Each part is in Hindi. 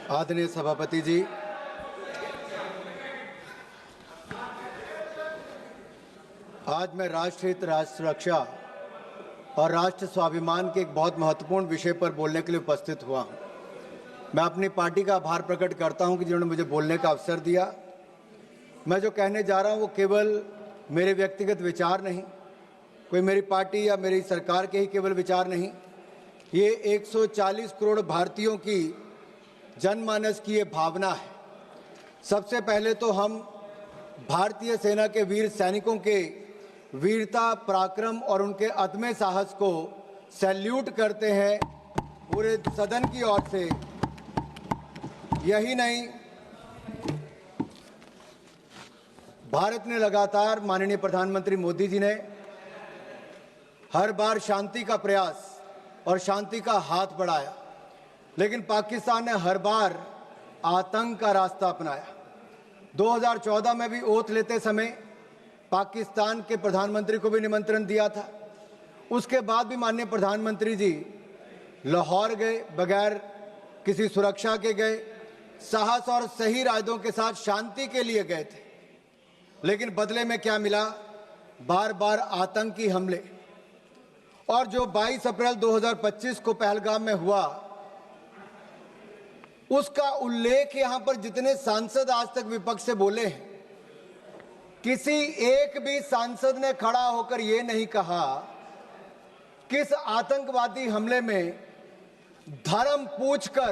आदरणीय सभापति जी, आज मैं राष्ट्र हित, राष्ट्र सुरक्षा और राष्ट्र स्वाभिमान के एक बहुत महत्वपूर्ण विषय पर बोलने के लिए उपस्थित हुआ हूं। मैं अपनी पार्टी का आभार प्रकट करता हूं कि जिन्होंने मुझे बोलने का अवसर दिया। मैं जो कहने जा रहा हूं वो केवल मेरे व्यक्तिगत विचार नहीं, कोई मेरी पार्टी या मेरी सरकार के ही केवल विचार नहीं, ये 140 करोड़ भारतीयों की जनमानस की ये भावना है। सबसे पहले तो हम भारतीय सेना के वीर सैनिकों के वीरता, पराक्रम और उनके अदम्य साहस को सैल्यूट करते हैं पूरे सदन की ओर से। यही नहीं, भारत ने लगातार, माननीय प्रधानमंत्री मोदी जी ने हर बार शांति का प्रयास और शांति का हाथ बढ़ाया, लेकिन पाकिस्तान ने हर बार आतंक का रास्ता अपनाया। 2014 में भी ओथ लेते समय पाकिस्तान के प्रधानमंत्री को भी निमंत्रण दिया था। उसके बाद भी माननीय प्रधानमंत्री जी लाहौर गए, बगैर किसी सुरक्षा के गए, साहस और सही इरादों के साथ शांति के लिए गए थे। लेकिन बदले में क्या मिला? बार बार आतंकी हमले। और जो 22 अप्रैल 2025 को पहलगाम में हुआ, उसका उल्लेख यहां पर जितने सांसद आज तक विपक्ष से बोले हैं, किसी एक भी सांसद ने खड़ा होकर यह नहीं कहा कि इस आतंकवादी हमले में धर्म पूछकर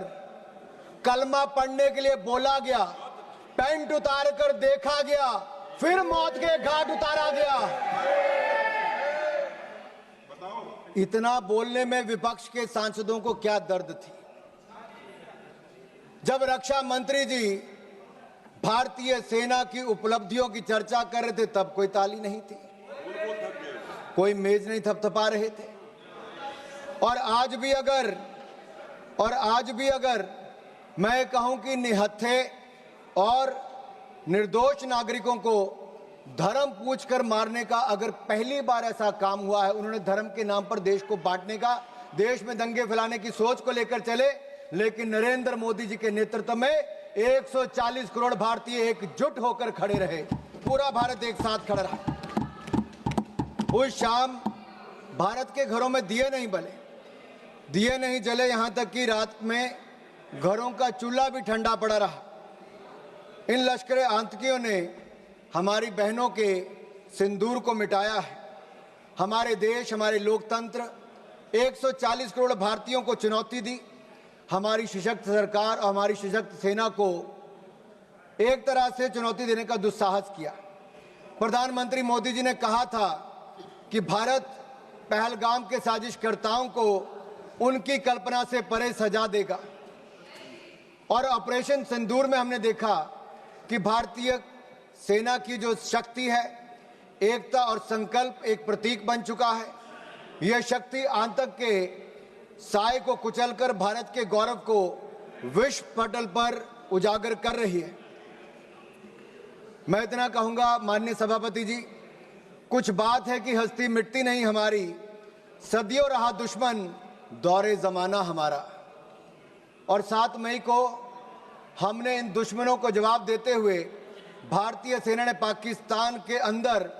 कलमा पढ़ने के लिए बोला गया, पैंट उतार कर देखा गया, फिर मौत के घाट उतारा गया। इतना बोलने में विपक्ष के सांसदों को क्या दर्द थी। जब रक्षा मंत्री जी भारतीय सेना की उपलब्धियों की चर्चा कर रहे थे, तब कोई ताली नहीं थी, कोई मेज नहीं थपथपा रहे थे। और आज भी अगर मैं कहूं कि निहत्थे और निर्दोष नागरिकों को धर्म पूछकर मारने का अगर पहली बार ऐसा काम हुआ है, उन्होंने धर्म के नाम पर देश को बांटने का, देश में दंगे फैलाने की सोच को लेकर चले, लेकिन नरेंद्र मोदी जी के नेतृत्व में 140 करोड़ भारतीय एकजुट होकर खड़े रहे। पूरा भारत एक साथ खड़ा रहा। उस शाम भारत के घरों में दिए नहीं जले, यहां तक कि रात में घरों का चूल्हा भी ठंडा पड़ा रहा। इन लश्करे आतंकियों ने हमारी बहनों के सिंदूर को मिटाया है। हमारे देश, हमारे लोकतंत्र, 140 करोड़ भारतीयों को चुनौती दी। हमारी सशक्त सरकार और हमारी सशक्त सेना को एक तरह से चुनौती देने का दुस्साहस किया। प्रधानमंत्री मोदी जी ने कहा था कि भारत पहलगाम के साजिशकर्ताओं को उनकी कल्पना से परे सजा देगा। और ऑपरेशन सिंदूर में हमने देखा कि भारतीय सेना की जो शक्ति है, एकता और संकल्प एक प्रतीक बन चुका है। यह शक्ति आतंक के साए को कुचलकर भारत के गौरव को विश्व पटल पर उजागर कर रही है। मैं इतना कहूंगा माननीय सभापति जी, कुछ बात है कि हस्ती मिटती नहीं हमारी, सदियों रहा दुश्मन दौरे जमाना हमारा। और 7 मई को हमने इन दुश्मनों को जवाब देते हुए भारतीय सेना ने पाकिस्तान के अंदर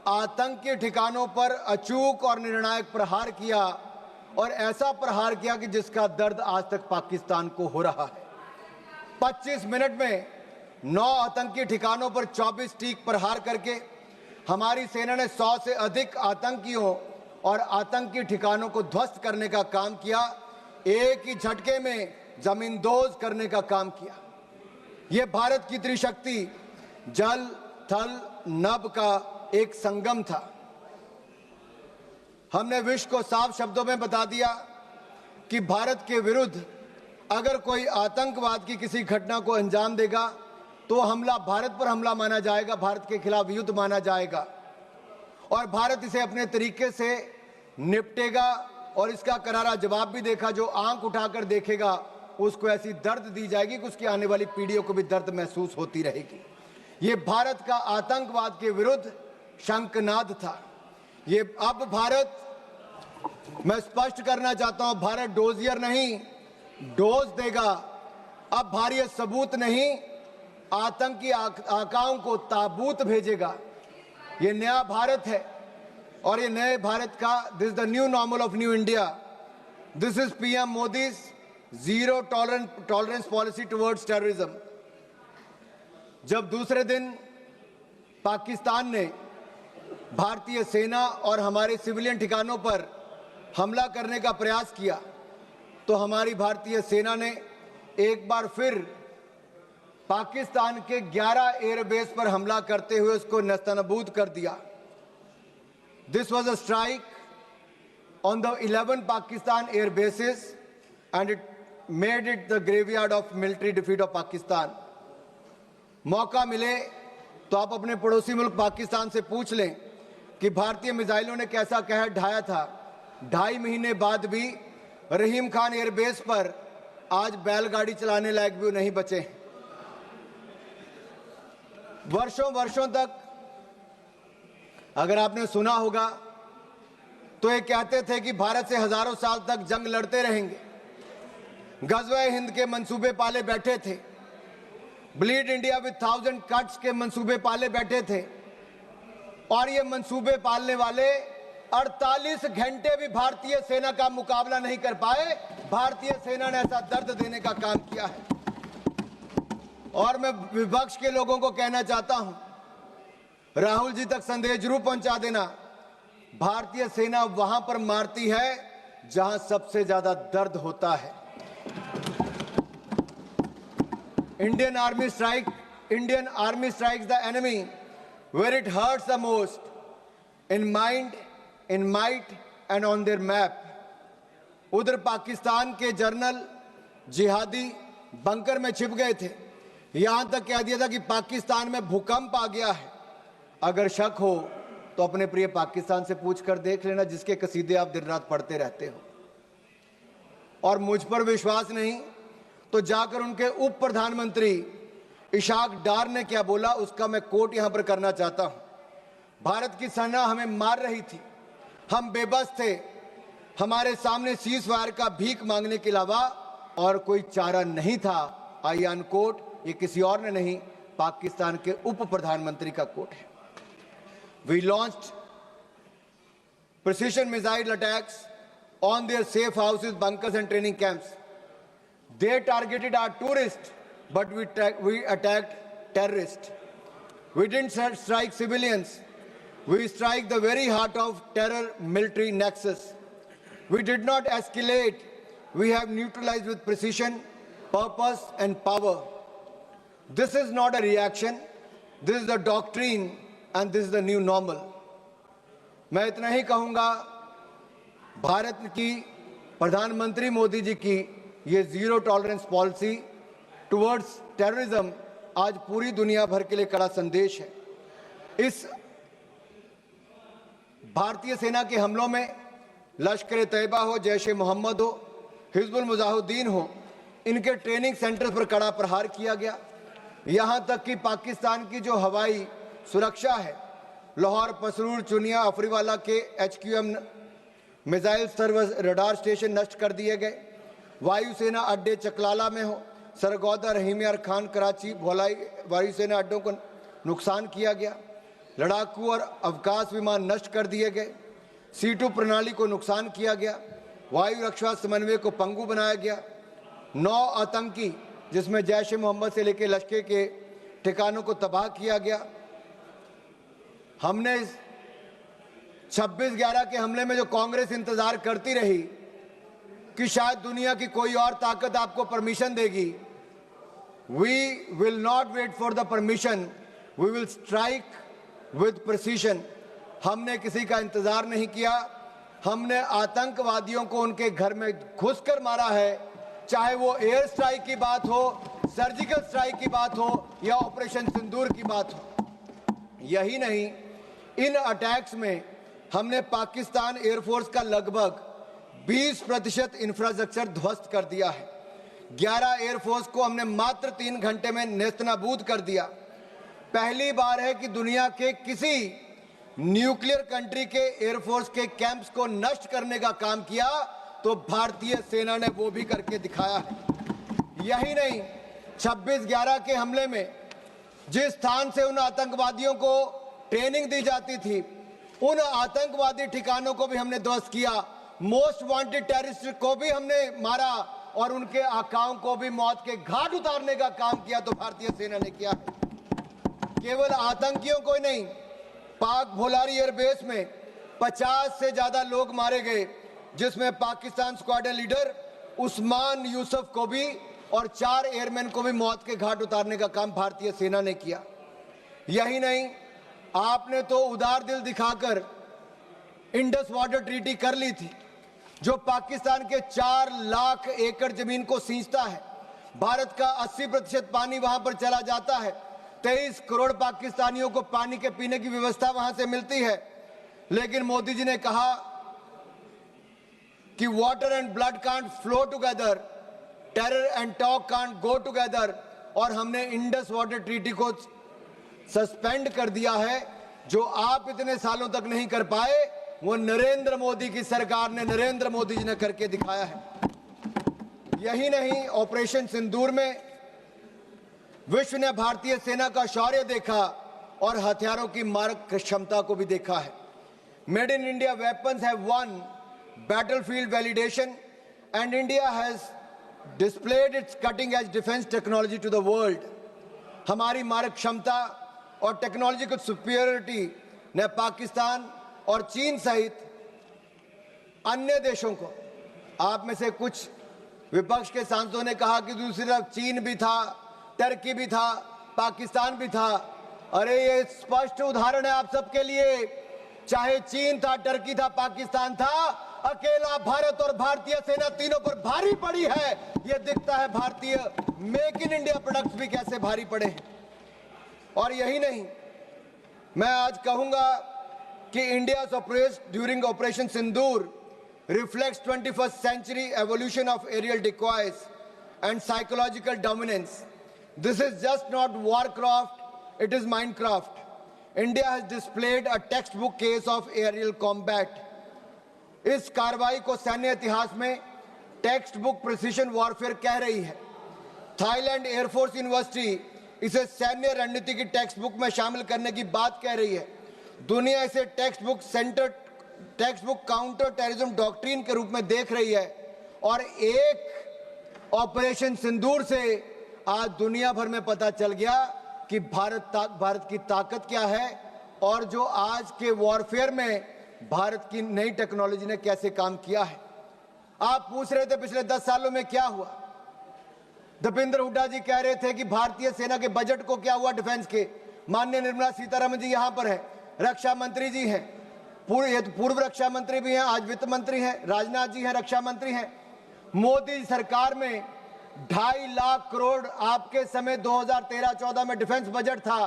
आतंकी ठिकानों पर अचूक और निर्णायक प्रहार किया, और ऐसा प्रहार किया कि जिसका दर्द आज तक पाकिस्तान को हो रहा है। 25 मिनट में 9 आतंकी ठिकानों पर 24 ठीक प्रहार करके हमारी सेना ने 100 से अधिक आतंकियों और आतंकी ठिकानों को ध्वस्त करने का काम किया। एक ही झटके में जमींदोज करने का काम किया। यह भारत की त्रिशक्ति जल, थल, नभ का एक संगम था। हमने विश्व को साफ शब्दों में बता दिया कि भारत के विरुद्ध अगर कोई आतंकवाद की किसी घटना को अंजाम देगा तो हमला भारत पर हमला माना जाएगा, भारत के खिलाफ युद्ध माना जाएगा, और भारत इसे अपने तरीके से निपटेगा। और इसका करारा जवाब भी देखा। जो आंख उठाकर देखेगा उसको ऐसी दर्द दी जाएगी कि उसकी आने वाली पीढ़ियों को भी दर्द महसूस होती रहेगी। ये भारत का आतंकवाद के विरुद्ध शंखनाद था। ये अब भारत, मैं स्पष्ट करना चाहता हूं, भारत डोजियर नहीं, डोज देगा। अब भारत सबूत नहीं, आतंकी आकाओं को ताबूत भेजेगा। ये नया भारत है और ये नए भारत का this is the new normal of new India. This is PM Modi's zero tolerance policy towards terrorism. जब दूसरे दिन पाकिस्तान ने भारतीय सेना और हमारे सिविलियन ठिकानों पर हमला करने का प्रयास किया तो हमारी भारतीय सेना ने एक बार फिर पाकिस्तान के 11 एयरबेस पर हमला करते हुए उसको नेस्तनाबूद कर दिया। This was a strike on the 11 Pakistan air bases and it made it the graveyard of military defeat of Pakistan. मौका मिले तो आप अपने पड़ोसी मुल्क पाकिस्तान से पूछ लें कि भारतीय मिसाइलों ने कैसा कहर ढाया था। 2.5 महीने बाद भी रहीम खान एयरबेस पर आज बैलगाड़ी चलाने लायक भी नहीं बचे। वर्षों वर्षों तक अगर आपने सुना होगा तो ये कहते थे कि भारत से हजारों साल तक जंग लड़ते रहेंगे। गज़वे हिंद के मंसूबे पाले बैठे थे, ब्लीड इंडिया विद 1000 कट्स के मंसूबे पाले बैठे थे और ये मंसूबे पालने वाले 48 घंटे भी भारतीय सेना का मुकाबला नहीं कर पाए। भारतीय सेना ने ऐसा दर्द देने का काम किया है। और मैं विपक्ष के लोगों को कहना चाहता हूं, राहुल जी तक संदेश जरूर पहुंचा देना। भारतीय सेना वहां पर मारती है जहां सबसे ज्यादा दर्द होता है। Indian Army strikes the enemy where it hurts the most, in mind, in might and on their map. उधर पाकिस्तान के जनरल जिहादी बंकर में छिप गए थे। यहां तक कह दिया था कि पाकिस्तान में भूकंप आ गया है। अगर शक हो तो अपने प्रिय पाकिस्तान से पूछ कर देख लेना, जिसके कसीदे आप दिन रात पढ़ते रहते हो। और मुझ पर विश्वास नहीं तो जाकर उनके उप प्रधानमंत्री इशाक डार ने क्या बोला उसका मैं कोट यहां पर करना चाहता हूं। भारत की सेना हमें मार रही थी, हम बेबस थे, हमारे सामने सीज फायर का भीख मांगने के अलावा और कोई चारा नहीं था। आई अन कोट, ये किसी और ने नहीं, पाकिस्तान के उप प्रधानमंत्री का कोट है। We launched precision missile attacks on their safe houses, bunkers and training camps. They targeted our tourists, but we attacked terrorists. We didn't strike civilians. We strike the very heart of terror military nexus. We did not escalate. We have neutralized with precision, purpose and power. This is not a reaction. This is the doctrine and this is the new normal. मैं इतना ही कहूंगा, भारत की प्रधानमंत्री मोदी जी की ये zero tolerance policy towards terrorism आज पूरी दुनिया भर के लिए कड़ा संदेश है। इस भारतीय सेना के हमलों में लश्कर तैयबा हो, जैश ए मोहम्मद हो, हिजबुल मुजाहिदीन हो, इनके ट्रेनिंग सेंटर पर कड़ा प्रहार किया गया। यहां तक कि पाकिस्तान की जो हवाई सुरक्षा है, लाहौर, पसरूर, चुनिया, अफरीवाला के HQM missile service radar station नष्ट कर दिए गए। वायुसेना अड्डे चकलाला में हो, सरगोदा, रहीम यार खान, कराची, भोलाई वायुसेना अड्डों को नुकसान किया गया। लड़ाकू और अवकाश विमान नष्ट कर दिए गए। C2 प्रणाली को नुकसान किया गया। वायु रक्षा समन्वय को पंगु बनाया गया। 9 आतंकी जिसमें जैश ए मोहम्मद से लेकर लश्कर के ठिकानों को तबाह किया गया। हमने 26/11 के हमले में जो कांग्रेस इंतजार करती रही कि शायद दुनिया की कोई और ताकत आपको परमिशन देगी, we will not wait for the permission, we will strike with precision. हमने किसी का इंतजार नहीं किया, हमने आतंकवादियों को उनके घर में घुसकर मारा है। चाहे वो एयर स्ट्राइक की बात हो, सर्जिकल स्ट्राइक की बात हो या ऑपरेशन सिंदूर की बात हो। यही नहीं, इन अटैक्स में हमने पाकिस्तान एयरफोर्स का लगभग 20% इंफ्रास्ट्रक्चर ध्वस्त कर दिया है। 11 एयरफोर्स को हमने मात्र 3 घंटे में नेस्तनाबूद कर दिया। पहली बार है कि दुनिया के किसी न्यूक्लियर कंट्री के एयरफोर्स के कैंप्स को नष्ट करने का काम किया तो भारतीय सेना ने वो भी करके दिखाया है। यही नहीं, 26/11 के हमले में जिस स्थान से उन आतंकवादियों को ट्रेनिंग दी जाती थी, उन आतंकवादी ठिकानों को भी हमने ध्वस्त किया, मोस्ट वांटेड टेररिस्ट को भी हमने मारा और उनके आकाओं को भी मौत के घाट उतारने का काम किया तो भारतीय सेना ने किया। केवल आतंकियों को ही नहीं, पाक भोलारी एयरबेस में 50 से ज्यादा लोग मारे गए, जिसमें पाकिस्तान स्क्वाड्रन लीडर उस्मान यूसुफ को भी और 4 एयरमैन को भी मौत के घाट उतारने का काम भारतीय सेना ने किया। यही नहीं, आपने तो उदार दिल दिखाकर इंडस वाटर ट्रीटी कर ली थी, जो पाकिस्तान के 4 लाख एकड़ जमीन को सींचता है। भारत का 80% पानी वहां पर चला जाता है। 23 करोड़ पाकिस्तानियों को पानी के पीने की व्यवस्था वहां से मिलती है। लेकिन मोदी जी ने कहा कि water and blood can't flow together, terror and talk can't go together, और हमने इंडस वाटर ट्रीटी को सस्पेंड कर दिया है। जो आप इतने सालों तक नहीं कर पाए, वो नरेंद्र मोदी की सरकार ने, नरेंद्र मोदी जी ने करके दिखाया है। यही नहीं, ऑपरेशन सिंदूर में विश्व ने भारतीय सेना का शौर्य देखा और हथियारों की मारक क्षमता को भी देखा है। Made in India weapons have one battlefield validation and India has displayed its cutting edge defense technology to the world. हमारी मारक क्षमता और टेक्नोलॉजिकल सुपीरियरिटी ने पाकिस्तान और चीन सहित अन्य देशों को, आप में से कुछ विपक्ष के सांसदों ने कहा कि दूसरी तरफ चीन भी था, टर्की भी था, पाकिस्तान भी था। अरे ये स्पष्ट उदाहरण है आप सबके लिए, चाहे चीन था, टर्की था, पाकिस्तान था, अकेला भारत और भारतीय सेना तीनों पर भारी पड़ी है। यह दिखता है भारतीय मेक इन इंडिया प्रोडक्ट्स भी कैसे भारी पड़े हैं। और यही नहीं, मैं आज कहूंगा कि India's operation during operation Sindoor reflects 21st century evolution of aerial decoys and psychological dominance. This is just not warcraft, it is Minecraft. India has displayed a textbook case of aerial combat. इस कार्रवाई को सैन्य इतिहास में टेक्स्ट बुक प्रिसिशन वॉरफेयर कह रही है। थाईलैंड एयरफोर्स यूनिवर्सिटी इसे सैन्य रणनीति की टेक्स्ट बुक में शामिल करने की बात कह रही है। दुनिया इसे text book counter terrorism doctrine के रूप में देख रही है। और एक ऑपरेशन सिंदूर से आज दुनिया भर में पता चल गया कि भारत की ताकत क्या है और जो आज के वॉरफेयर में भारत की नई टेक्नोलॉजी ने कैसे काम किया है। आप पूछ रहे थे पिछले 10 सालों में क्या हुआ। दीपेंद्र हुड्डा जी कह रहे थे कि भारतीय सेना के बजट को क्या हुआ डिफेंस के। माननीय निर्मला सीतारमण जी यहां पर है, रक्षा मंत्री जी हैं, पूर्व रक्षा मंत्री भी हैं, आज वित्त मंत्री हैं, राजनाथ जी हैं, रक्षा मंत्री हैं। मोदी सरकार में 2.5 लाख करोड़, आपके समय 2013-14 में डिफेंस बजट था,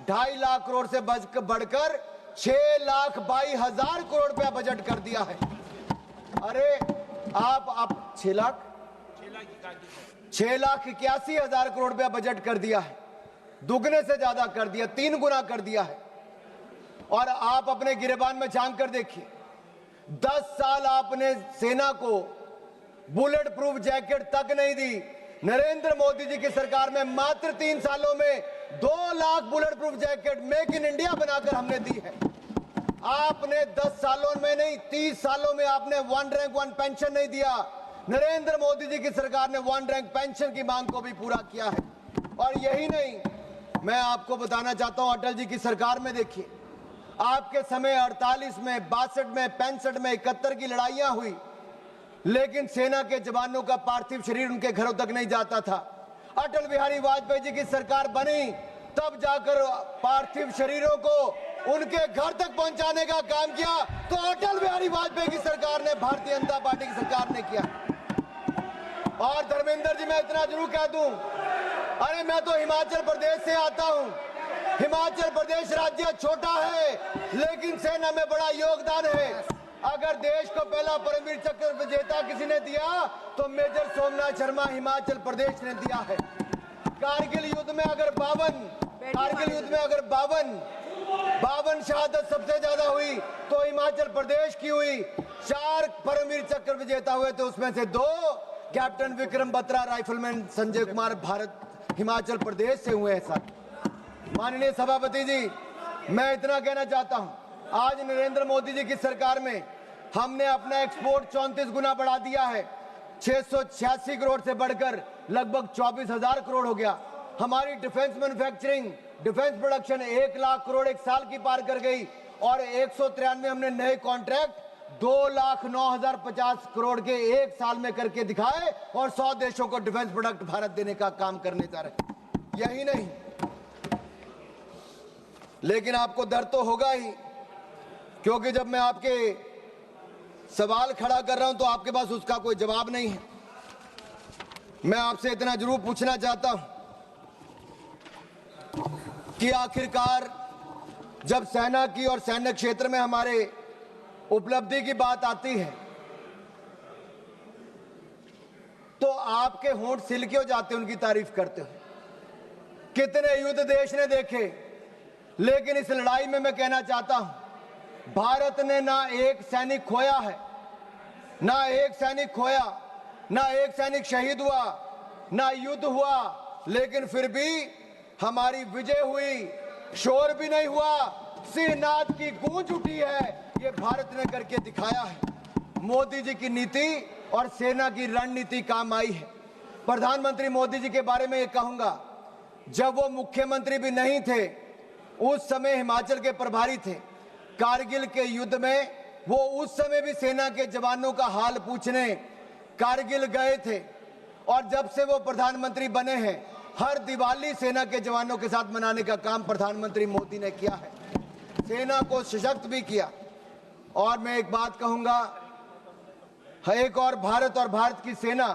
2.5 लाख करोड़ से बढ़कर 6,22,000 करोड़ रुपया बजट कर दिया है। अरे आप 6,81,000 करोड़ रुपया बजट कर दिया है, दुगने से ज्यादा कर दिया, 3 गुना कर दिया है। और आप अपने गिरेबान में झांक कर देखिए, 10 साल आपने सेना को बुलेट प्रूफ जैकेट तक नहीं दी। नरेंद्र मोदी जी की सरकार में मात्र 3 सालों में 2 lakh bullet proof jacket make in India बनाकर हमने दी है। आपने 10 सालों में नहीं, 30 सालों में आपने 1 रैंक 1 पेंशन नहीं दिया। नरेंद्र मोदी जी की सरकार ने 1 रैंक पेंशन की मांग को भी पूरा किया है। और यही नहीं, मैं आपको बताना चाहता हूं, अटल जी की सरकार में देखिए, आपके समय 48 में, 62 में, 65 में, 71 की लड़ाइयां हुई, लेकिन सेना के जवानों का पार्थिव शरीर उनके घरों तक नहीं जाता था। अटल बिहारी वाजपेयी जी की सरकार बनी, तब जाकर पार्थिव शरीरों को उनके घर तक पहुंचाने का काम किया। तो अटल बिहारी वाजपेयी की सरकार ने, भारतीय जनता पार्टी की सरकार ने किया। और धर्मेंद्र जी, मैं इतना जरूर कह दूं, अरे मैं तो हिमाचल प्रदेश से आता हूं। हिमाचल प्रदेश राज्य छोटा है, लेकिन सेना में बड़ा योगदान है। अगर देश को पहला परमवीर चक्र विजेता किसी ने दिया तो मेजर सोमनाथ शर्मा हिमाचल प्रदेश ने दिया है। कारगिल युद्ध में अगर 52 शहादत सबसे ज्यादा हुई तो हिमाचल प्रदेश की हुई। 4 परमवीर चक्र विजेता हुए थे, उसमें से 2 कैप्टन विक्रम बत्रा, राइफलमैन संजय कुमार भारत हिमाचल प्रदेश से हुए हैं सर। माननीय सभापति जी, मैं इतना कहना चाहता हूं, आज नरेंद्र मोदी जी की सरकार में हमने अपना एक्सपोर्ट 34 गुना बढ़ा दिया है। 686 करोड़ से बढ़कर लगभग 24,000 करोड़ हो गया। हमारी defence manufacturing, defence production 1 lakh crore एक साल की पार कर गई और 193 हमने नए कॉन्ट्रैक्ट 2,09,050 करोड़ के एक साल में करके दिखाए और 100 देशों को डिफेंस प्रोडक्ट भारत देने का काम करने जा रहे। यही नहीं, लेकिन आपको डर तो होगा ही, क्योंकि जब मैं आपके सवाल खड़ा कर रहा हूं तो आपके पास उसका कोई जवाब नहीं है। मैं आपसे इतना जरूर पूछना चाहता हूं कि आखिरकार जब सेना की और सैन्य क्षेत्र में हमारे उपलब्धि की बात आती है तो आपके होंठ सिल क्यों जाते उनकी तारीफ करते हो? कितने युद्ध देश ने देखे, लेकिन इस लड़ाई में मैं कहना चाहता हूं, भारत ने ना एक सैनिक खोया है, ना एक सैनिक खोया, ना एक सैनिक शहीद हुआ, ना युद्ध हुआ, लेकिन फिर भी हमारी विजय हुई, शोर भी नहीं हुआ, सिंहनाद की गूंज उठी है। ये भारत ने करके दिखाया है। मोदी जी की नीति और सेना की रणनीति काम आई है। प्रधानमंत्री मोदी जी के बारे में ये कहूंगा, जब वो मुख्यमंत्री भी नहीं थे, उस समय हिमाचल के प्रभारी थे। कारगिल के युद्ध में वो उस समय भी सेना के जवानों का हाल पूछने कारगिल गए थे, और जब से वो प्रधानमंत्री बने हैं, हर दिवाली सेना के जवानों के साथ मनाने का काम प्रधानमंत्री मोदी ने किया है। सेना को सशक्त भी किया। और मैं एक बात कहूंगा, एक और भारत की सेना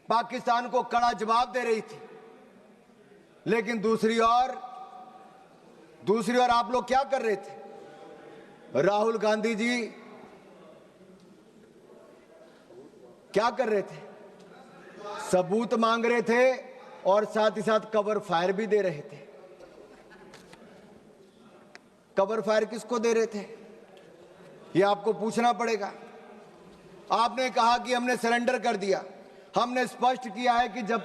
पाकिस्तान को कड़ा जवाब दे रही थी, लेकिन दूसरी ओर आप लोग क्या कर रहे थे? राहुल गांधी जी क्या कर रहे थे? सबूत मांग रहे थे और साथ ही साथ कवर फायर भी दे रहे थे। कवर फायर किसको दे रहे थे, ये आपको पूछना पड़ेगा। आपने कहा कि हमने सरेंडर कर दिया। हमने स्पष्ट किया है कि जब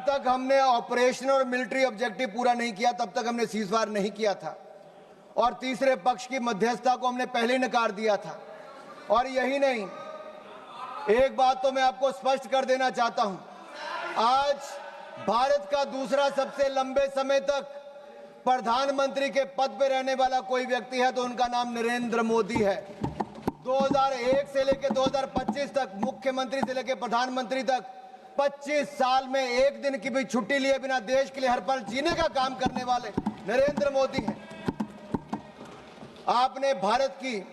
तक हमने ऑपरेशन और मिलिट्री ऑब्जेक्टिव पूरा नहीं किया, तब तक हमने सीजफायर नहीं किया था, और तीसरे पक्ष की मध्यस्थता को हमने पहले नकार दिया था। और यही नहीं, एक बात तो मैं आपको स्पष्ट कर देना चाहता हूं, आज भारत का दूसरा सबसे लंबे समय तक प्रधानमंत्री के पद पर रहने वाला कोई व्यक्ति है तो उनका नाम नरेंद्र मोदी है। 2001 से लेकर 2025 तक, मुख्यमंत्री से लेकर प्रधानमंत्री तक, 25 साल में एक दिन की भी छुट्टी लिए बिना देश के लिए हर पल जीने का काम करने वाले नरेंद्र मोदी हैं। आपने भारत की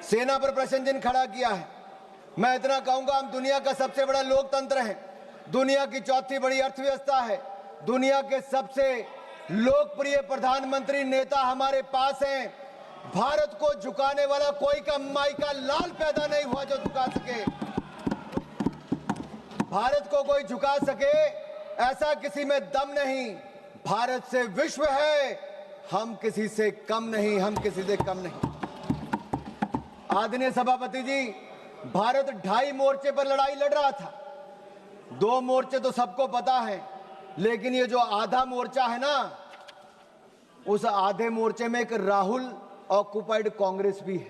सेना पर प्रश्न चिन्ह खड़ा किया है। मैं इतना कहूंगा, हम दुनिया का सबसे बड़ा लोकतंत्र है, दुनिया की चौथी बड़ी अर्थव्यवस्था है, दुनिया के सबसे लोकप्रिय प्रधानमंत्री नेता हमारे पास हैं। भारत को झुकाने वाला कोई कमाई का लाल पैदा नहीं हुआ जो झुका सके। भारत को कोई झुका सके ऐसा किसी में दम नहीं। भारत से विश्व है, हम किसी से कम नहीं, हम किसी से कम नहीं। आदरणीय सभापति जी, भारत 2.5 मोर्चे पर लड़ाई लड़ रहा था। 2 मोर्चे तो सबको पता है, लेकिन ये जो आधा मोर्चा है ना, उस आधे मोर्चे में एक राहुल ऑक्युपाइड कांग्रेस भी है।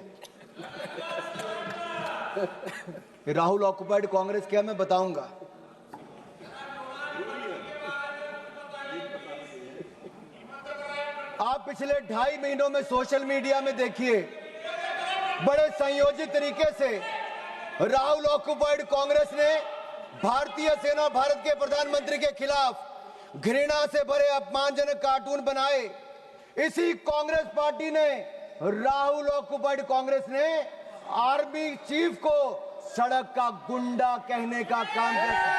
राहुल ऑक्युपाइड कांग्रेस क्या, मैं बताऊंगा। आप पिछले 2.5 महीनों में सोशल मीडिया में देखिए, बड़े संयोजित तरीके से राहुल ऑक्युपाइड कांग्रेस ने भारतीय सेना, भारत के प्रधानमंत्री के खिलाफ घृणा से भरे अपमानजनक कार्टून बनाए। इसी कांग्रेस पार्टी ने, राहुल ऑक्युपाइड कांग्रेस ने आर्मी चीफ को सड़क का गुंडा कहने का काम किया।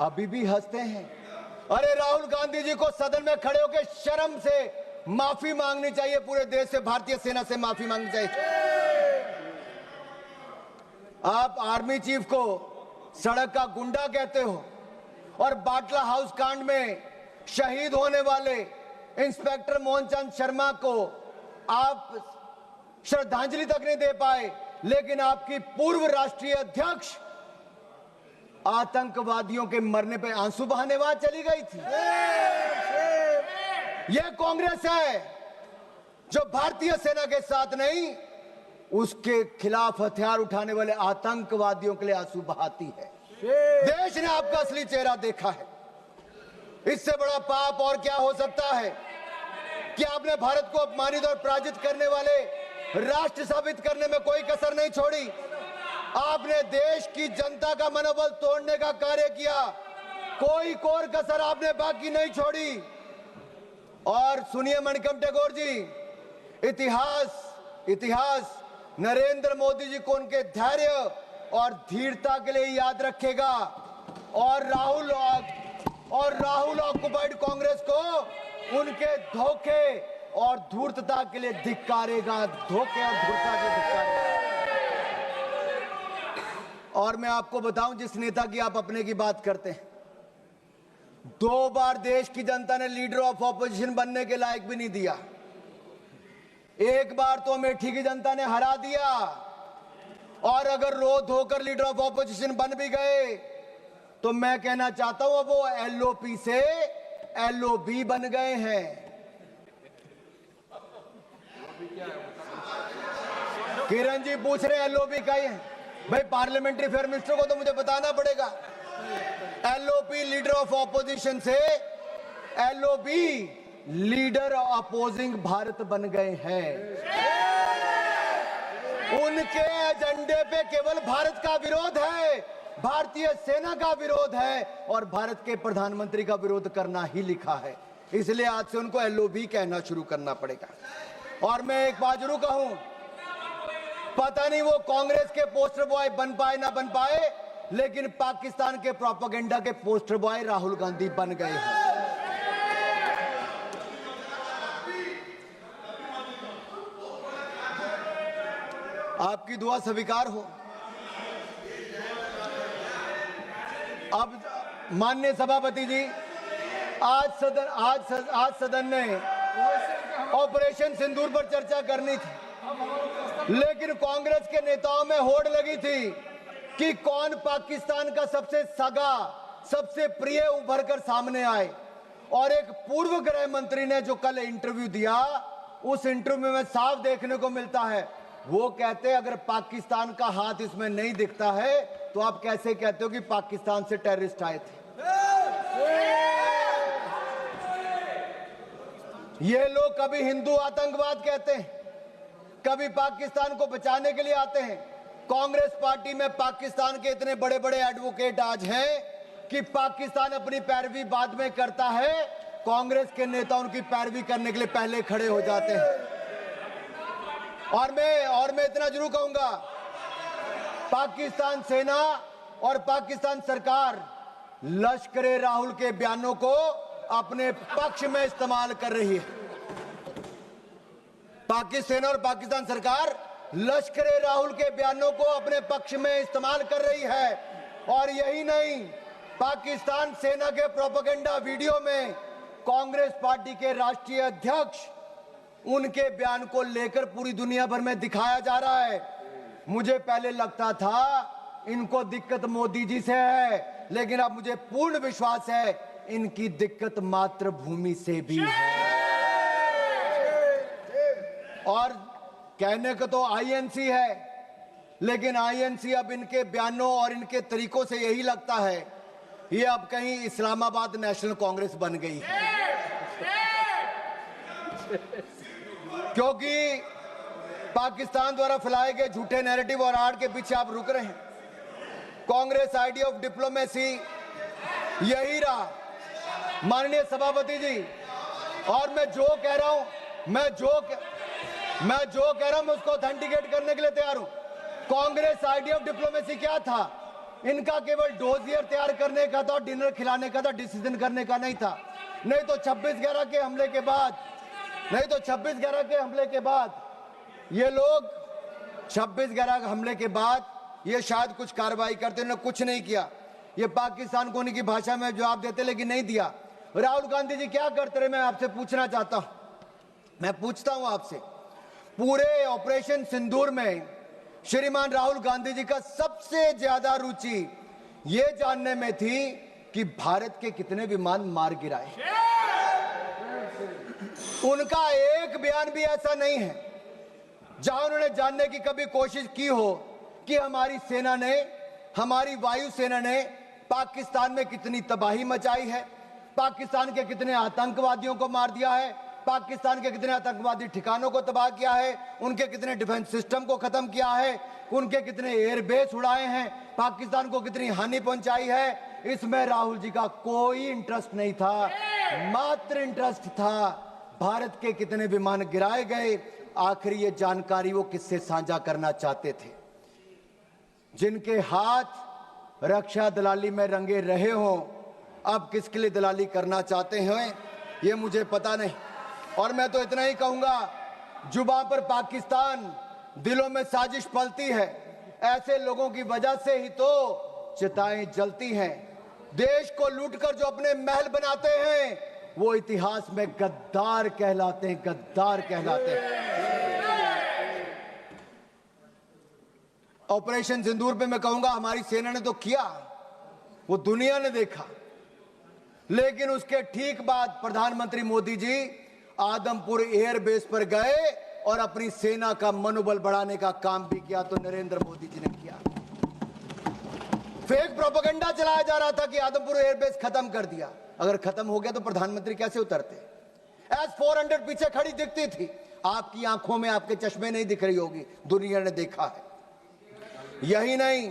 अभी भी हंसते हैं। अरे राहुल गांधी जी को सदन में खड़े होकर शर्म से माफी मांगनी चाहिए, पूरे देश से, भारतीय सेना से माफी मांगनी चाहिए। आप आर्मी चीफ को सड़क का गुंडा कहते हो, और बाटला हाउस कांड में शहीद होने वाले इंस्पेक्टर मोहन चंद शर्मा को आप श्रद्धांजलि तक नहीं दे पाए। लेकिन आपकी पूर्व राष्ट्रीय अध्यक्ष आतंकवादियों के मरने पे आंसू बहाने वहां चली गई थी। यह कांग्रेस है जो भारतीय सेना के साथ नहीं, उसके खिलाफ हथियार उठाने वाले आतंकवादियों के लिए आंसू बहाती है। देश ने आपका असली चेहरा देखा है। इससे बड़ा पाप और क्या हो सकता है कि आपने भारत को अपमानित और पराजित करने वाले राष्ट्र साबित करने में कोई कसर नहीं छोड़ी। आपने देश की जनता का मनोबल तोड़ने का कार्य किया, कोई कोर कसर आपने बाकी नहीं छोड़ी। और सुनिए मणिकम टैगोर जी, इतिहास नरेंद्र मोदी जी को उनके धैर्य और धीरता के लिए याद रखेगा और राहुल ऑक्युपाइड कांग्रेस को उनके धोखे और धूर्तता के लिए धिक्कारेगा, धोखे और धूर्तता के लिए धिक्कारेगा। और मैं आपको बताऊं, जिस नेता की आप अपने की बात करते हैं, 2 बार देश की जनता ने लीडर ऑफ ऑपोजिशन बनने के लायक भी नहीं दिया। एक बार तो अमेठी की जनता ने हरा दिया, और अगर रो धोकर लीडर ऑफ ऑपोजिशन बन भी गए तो मैं कहना चाहता हूं वो एलओपी से एलओबी बन गए हैं। किरण जी पूछ रहे एलओबी का ही है भाई, पार्लियामेंट्री अफेयर मिनिस्टर को तो मुझे बताना पड़ेगा। एलओपी लीडर ऑफ ऑपोजिशन से एलओबी लीडर अपोजिंग भारत बन गए हैं। उनके एजेंडे पे केवल भारत का विरोध है, भारतीय सेना का विरोध है और भारत के प्रधानमंत्री का विरोध करना ही लिखा है। इसलिए आज से उनको एलओबी कहना शुरू करना पड़ेगा। और मैं एक बात जरूर कहूं, पता नहीं वो कांग्रेस के पोस्टर बॉय बन पाए ना बन पाए, लेकिन पाकिस्तान के प्रोपेगेंडा के पोस्टर बॉय राहुल गांधी बन गए हैं। आपकी दुआ स्वीकार हो। अब माननीय सभापति जी, आज सदन ने ऑपरेशन सिंदूर पर चर्चा करनी थी, लेकिन कांग्रेस के नेताओं में होड़ लगी थी कि कौन पाकिस्तान का सबसे सगा, सबसे प्रिय उभर कर सामने आए। और एक पूर्व गृह मंत्री ने जो कल इंटरव्यू दिया, उस इंटरव्यू में साफ देखने को मिलता है, वो कहते अगर पाकिस्तान का हाथ इसमें नहीं दिखता है तो आप कैसे कहते हो कि पाकिस्तान से टेररिस्ट आए थे। ये लोग कभी हिंदू आतंकवाद कहते हैं, कभी पाकिस्तान को बचाने के लिए आते हैं। कांग्रेस पार्टी में पाकिस्तान के इतने बड़े बड़े एडवोकेट आज हैं कि पाकिस्तान अपनी पैरवी बाद में करता है, कांग्रेस के नेता उनकी पैरवी करने के लिए पहले खड़े हो जाते हैं। और मैं इतना जरूर कहूंगा, पाकिस्तान सेना और पाकिस्तान सरकार लश्करे राहुल के बयानों को अपने पक्ष में इस्तेमाल कर रही है। पाकिस्तान सेना और पाकिस्तान सरकार लश्करे राहुल के बयानों को अपने पक्ष में इस्तेमाल कर रही है। और यही नहीं, पाकिस्तान सेना के प्रोपेगेंडा वीडियो में कांग्रेस पार्टी के राष्ट्रीय अध्यक्ष उनके बयान को लेकर पूरी दुनिया भर में दिखाया जा रहा है। मुझे पहले लगता था इनको दिक्कत मोदी जी से है, लेकिन अब मुझे पूर्ण विश्वास है इनकी दिक्कत मातृभूमि से भी है। और कहने को तो आईएनसी है, लेकिन आईएनसी अब इनके बयानों और इनके तरीकों से यही लगता है ये अब कहीं इस्लामाबाद नेशनल कांग्रेस बन गई है। क्योंकि पाकिस्तान द्वारा फैलाए गए झूठे नैरेटिव और आड़ के पीछे आप रुक रहे हैं। कांग्रेस आइडिया ऑफ डिप्लोमेसी यही रहा, माननीय सभापति जी। और मैं जो कह रहा हूं मैं उसको ऑथेंटिकेट करने के लिए तैयार हूं। कांग्रेस आइडिया ऑफ डिप्लोमेसी क्या था? इनका केवल डोजियर तैयार करने का था, डिनर खिलाने का था, डिसीजन करने का नहीं था। नहीं तो 26/11 के हमले के बाद ये लोग 26/11 हमले के बाद ये शायद कुछ कार्रवाई करते, उन्होंने कुछ नहीं किया। ये पाकिस्तान को उन्हीं की भाषा में जवाब देते, लेकिन नहीं दिया। राहुल गांधी जी क्या करते रहे, मैं आपसे पूछना चाहता हूं। मैं पूछता हूं आपसे, पूरे ऑपरेशन सिंदूर में श्रीमान राहुल गांधी जी का सबसे ज्यादा रुचि ये जानने में थी कि भारत के कितने विमान मार गिराए। उनका एक बयान भी ऐसा नहीं है जहां उन्होंने जानने की कभी कोशिश की हो कि हमारी सेना ने, हमारी वायुसेना ने पाकिस्तान में कितनी तबाही मचाई है, पाकिस्तान के कितने आतंकवादियों को मार दिया है, पाकिस्तान के कितने आतंकवादी ठिकानों को तबाह किया है, उनके कितने डिफेंस सिस्टम को खत्म किया है, उनके कितने एयरबेस उड़ाए हैं, पाकिस्तान को कितनी हानि पहुंचाई है। इसमें राहुल जी का कोई इंटरेस्ट नहीं था, मात्र इंटरेस्ट था भारत के कितने विमान गिराए गए। आखिर ये जानकारी वो किससे साझा करना चाहते थे? जिनके हाथ रक्षा दलाली में रंगे रहे हों, अब किसके लिए दलाली करना चाहते हैं ये मुझे पता नहीं। और मैं तो इतना ही कहूंगा, जुबान पर पाकिस्तान, दिलों में साजिश पलती है। ऐसे लोगों की वजह से ही तो चिताएं जलती हैं। देश को लूटकर जो अपने महल बनाते हैं वो इतिहास में गद्दार कहलाते हैं, गद्दार कहलाते हैं। ऑपरेशन सिंदूर पे मैं कहूंगा हमारी सेना ने तो किया, वो दुनिया ने देखा, लेकिन उसके ठीक बाद प्रधानमंत्री मोदी जी आदमपुर एयरबेस पर गए और अपनी सेना का मनोबल बढ़ाने का काम भी किया। तो नरेंद्र मोदी जी ने किया। फेक प्रोपेगेंडा चलाया जा रहा था कि आदमपुर एयरबेस खत्म कर दिया। अगर खत्म हो गया तो प्रधानमंत्री कैसे उतरते? S-400 पीछे खड़ी दिखती थी, आपकी आंखों में, आपके चश्मे नहीं दिख रही होगी, दुनिया ने देखा है। यही नहीं,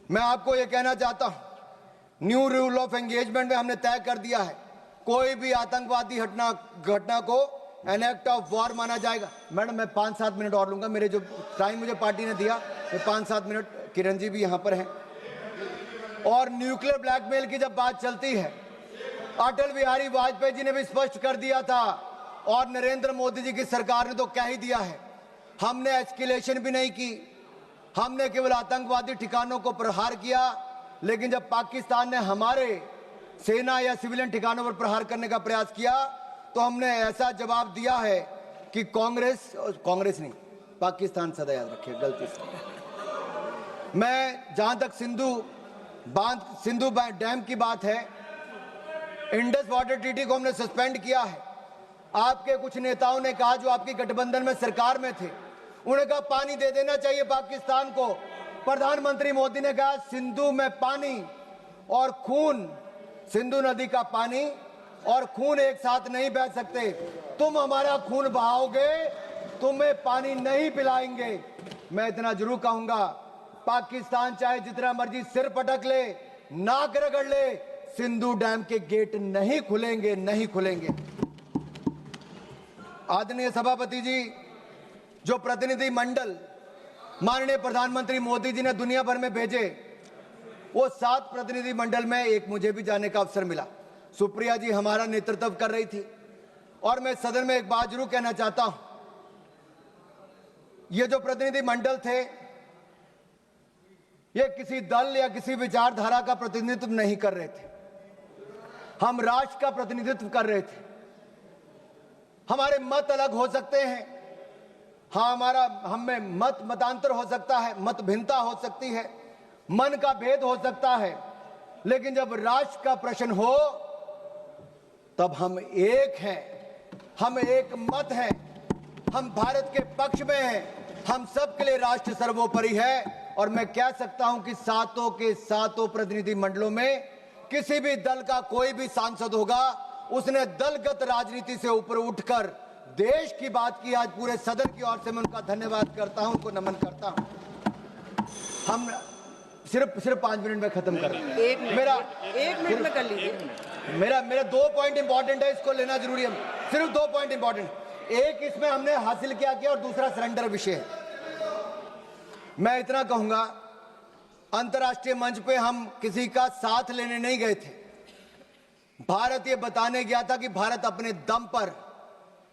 मैं आपको यह कहना चाहता हूं, न्यू रूल ऑफ एंगेजमेंट में हमने तय कर दिया है कोई भी आतंकवादी घटना को एन एक्ट ऑफ वॉर माना जाएगा। मैडम मैं 5-7 मिनट और लूंगा, मेरे जो टाइम मुझे पार्टी ने दिया, मैं 5-7 मिनट, किरण जी भी यहां पर हैं। और न्यूक्लियर ब्लैकमेल की जब बात चलती है, अटल बिहारी वाजपेयी जी ने भी स्पष्ट कर दिया था और नरेंद्र मोदी जी की सरकार ने तो कह ही दिया है। हमने एस्केलेशन भी नहीं की, हमने केवल आतंकवादी ठिकानों को प्रहार किया। लेकिन जब पाकिस्तान ने हमारे सेना या सिविलियन ठिकानों पर प्रहार करने का प्रयास किया तो हमने ऐसा जवाब दिया है कि कांग्रेस नहीं, पाकिस्तान सदा याद रखिए, गलती से। मैं जहां तक सिंधु डैम की बात है, इंडस वाटर ट्रीटी को हमने सस्पेंड किया है। आपके कुछ नेताओं ने कहा, जो आपकी गठबंधन में सरकार में थे, उन्हें कहा पानी दे देना चाहिए पाकिस्तान को। प्रधानमंत्री मोदी ने कहा सिंधु में पानी और खून, सिंधु नदी का पानी और खून एक साथ नहीं बह सकते। तुम हमारा खून बहाओगे, तुम्हें पानी नहीं पिलाएंगे। मैं इतना जरूर कहूंगा, पाकिस्तान चाहे जितना मर्जी सिर पटक ले, नाक रगड़ ले, सिंधु डैम के गेट नहीं खुलेंगे, नहीं खुलेंगे। आदरणीय सभापति जी, जो प्रतिनिधि मंडल माननीय प्रधानमंत्री मोदी जी ने दुनिया भर में भेजे, वो 7 प्रतिनिधि मंडल में एक मुझे भी जाने का अवसर मिला। सुप्रिया जी हमारा नेतृत्व कर रही थी। और मैं सदन में एक बात जरूर कहना चाहता हूं, ये जो प्रतिनिधि मंडल थे, ये किसी दल या किसी विचारधारा का प्रतिनिधित्व नहीं कर रहे थे, हम राष्ट्र का प्रतिनिधित्व कर रहे थे। हमारे मत अलग हो सकते हैं, हाँ, हम में मतांतर हो सकता है, मत भिन्नता हो सकती है, मन का भेद हो सकता है, लेकिन जब राष्ट्र का प्रश्न हो तब हम एक हैं, हम एक मत हैं, हम भारत के पक्ष में हैं, हम सबके लिए राष्ट्र सर्वोपरि है। और मैं कह सकता हूं कि 7 के 7 प्रतिनिधि मंडलों में किसी भी दल का कोई भी सांसद होगा, उसने दलगत राजनीति से ऊपर उठकर देश की बात की। आज पूरे सदन की ओर से मैं उनका धन्यवाद करता हूं, उनको नमन करता हूं। हम सिर्फ 5 मिनट में खत्म कर रहे हैं। एक मिनट में कर लीजिए। मेरा 2 पॉइंट इंपॉर्टेंट है, इसको लेना जरूरी है। सिर्फ 2 पॉइंट इंपॉर्टेंट, एक इसमें हमने हासिल क्या किया और दूसरा सरेंडर विषय है। मैं इतना कहूंगा, अंतर्राष्ट्रीय मंच पे हम किसी का साथ लेने नहीं गए थे। भारत ये बताने गया था कि भारत अपने दम पर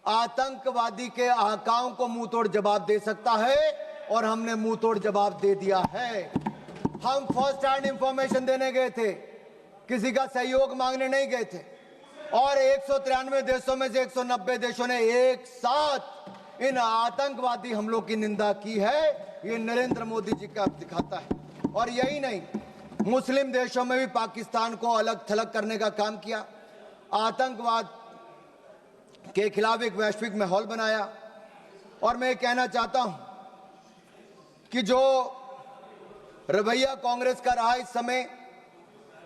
आतंकवादी के आकाओं को मुंह तोड़ जवाब दे सकता है, और हमने मुंह तोड़ जवाब दे दिया है। हम फर्स्ट हैंड इंफॉर्मेशन देने गए थे, किसी का सहयोग मांगने नहीं गए थे। और 193 देशों में से 190 देशों ने एक साथ इन आतंकवादी हमलों की निंदा की है, ये नरेंद्र मोदी जी का दिखाता है। और यही नहीं, मुस्लिम देशों में भी पाकिस्तान को अलग थलग करने का काम किया, आतंकवाद के खिलाफ एक वैश्विक माहौल बनाया। और मैं कहना चाहता हूं कि जो रवैया कांग्रेस का रहा इस समय,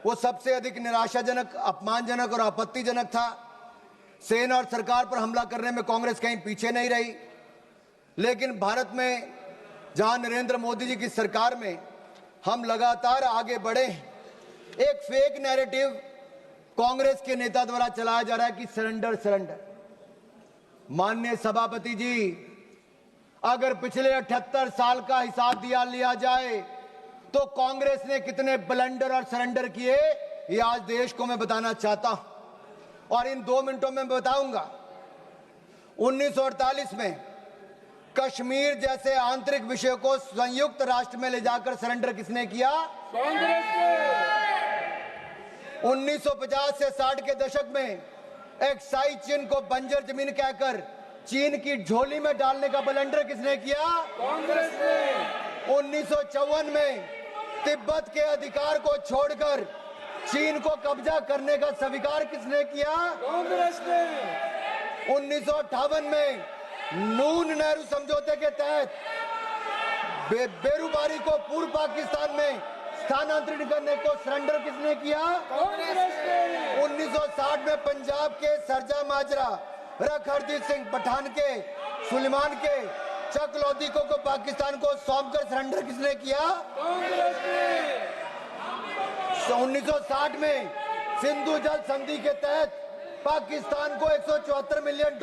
वो सबसे अधिक निराशाजनक, अपमानजनक और आपत्तिजनक था। सेना और सरकार पर हमला करने में कांग्रेस कहीं पीछे नहीं रही, लेकिन भारत में जहां नरेंद्र मोदी जी की सरकार में हम लगातार आगे बढ़े, एक फेक नैरेटिव कांग्रेस के नेता द्वारा चलाया जा रहा है कि सरेंडर सरेंडर। माननीय सभापति जी, अगर पिछले 78 साल का हिसाब लिया जाए तो कांग्रेस ने कितने ब्लंडर और सरेंडर किए, ये आज देश को मैं बताना चाहता हूं और इन 2 मिनटों में बताऊंगा। 1948 में कश्मीर जैसे आंतरिक विषय को संयुक्त राष्ट्र में ले जाकर सरेंडर किसने किया? कांग्रेस ने। 1950 से 60 के दशक में एक्साई चीन को बंजर जमीन कहकर चीन की झोली में डालने का ब्लंडर किसने किया? कांग्रेस ने। 1954 में तिब्बत के अधिकार को छोड़कर चीन को कब्जा करने का स्वीकार किसने किया? कांग्रेस ने। 1958 में नून नेहरू समझौते के तहत बेरूबारी को पूर्व पाकिस्तान में स्थानांतरित करने को सरेंडर किसने किया? कांग्रेस ने। 1960 में पंजाब के सरजा माजरा, रख हरदीप सिंह, पठान के, सुलेमान के, चक लोधी को पाकिस्तान को सौंपकर सरेंडर किसने किया? कांग्रेस ने। 1960 में सिंधु जल संधि के तहत पाकिस्तान को $174 मिलियन,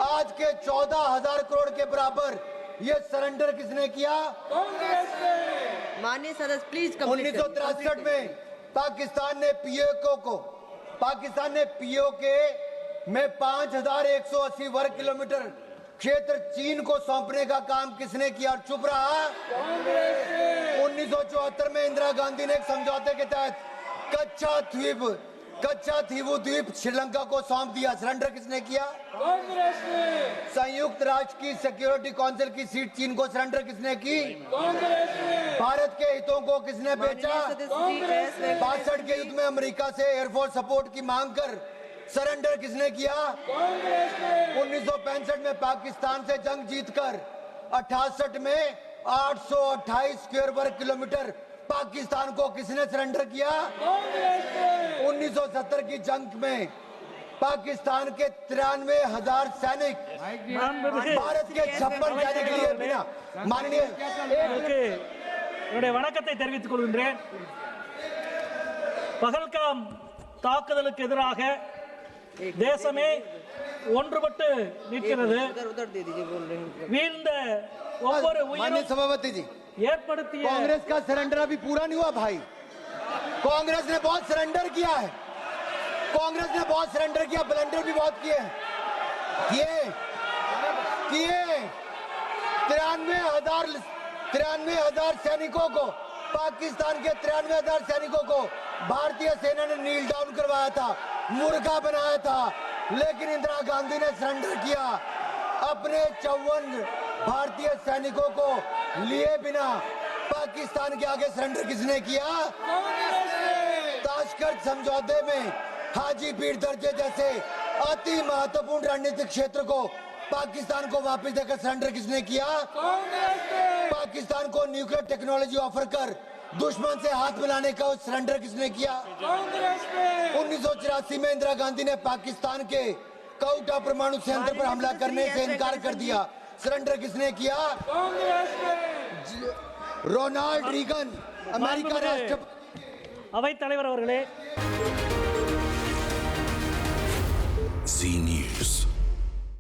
आज के 14,000 करोड़ के बराबर, ये सरेंडर किसने किया? कांग्रेस ने। माननीय सदस्य प्लीज। 1963 में पाकिस्तान ने पीओके में 5,180 वर्ग किलोमीटर क्षेत्र चीन को सौंपने का काम किसने किया और चुप रहा? कांग्रेस ने। 1974 में इंदिरा गांधी ने एक समझौते के तहत कच्चा थीवू द्वीप श्रीलंका को सौंप दिया, सरेंडर किसने किया? कांग्रेस ने। संयुक्त राष्ट्र की सिक्योरिटी काउंसिल की सीट चीन को सरेंडर किसने की? कांग्रेस ने। भारत के हितों को किसने बेचा? 62 के युद्ध में अमेरिका से एयरफोर्स सपोर्ट की मांग कर सरेंडर किसने किया? कांग्रेस ने। 1965 में पाकिस्तान से जंग जीतकर 68 में 828 स्क्वायर वर्ग किलोमीटर पाकिस्तान को किसने सरेंडर किया? कांग्रेस ने। 1970 की जंग में पाकिस्तान के 93,000 सैनिक भारत के 56 सैनिक लिए बिना माननीय என்னுடைய வணக்கத்தை தெரிவித்துக் கொள்கின்றேன். பகல்காம் தாக்குதலுக்கு எதிராக தேசமே ஒன்றுபட்டு நிற்கிறது. வீழ்ந்த ஒவ்வொரு माननीय सभापति जी, ஏற்படுத்திய कांग्रेस का सरेंडर अभी पूरा नहीं हुआ भाई। कांग्रेस ने बहुत सरेंडर किया है, कांग्रेस ने बहुत सरेंडर किया, ब्लंडर भी बहुत किए 93,000 सैनिकों को, पाकिस्तान के 93,000 सैनिकों को भारतीय सेना ने नील डाउन करवाया था, मुर्गा बनाया था, लेकिन इंदिरा गांधी ने सरेंडर किया। अपने 54 भारतीय सैनिकों को लिए बिना पाकिस्तान के आगे सरेंडर किसने किया? कांग्रेस ने। ताशकंद समझौते में हाजी पीर दर्जे जैसे अति महत्वपूर्ण रणनीतिक क्षेत्र को पाकिस्तान को वापस देकर सरेंडर किसने किया? कांग्रेस ने। पाकिस्तान को न्यूक्लियर टेक्नोलॉजी ऑफर कर दुश्मन से हाथ मिलाने का सरेंडर किसने किया? कांग्रेस ने। 1984 में इंदिरा गांधी ने पाकिस्तान के कौटा परमाणु संयंत्र पर हमला करने से इनकार कर दिया, सरेंडर किसने किया? कांग्रेस ने। रोनाल्ड रीगन अमेरिका राष्ट्रपति அவைத் தலைவர் அவர்களே, Zee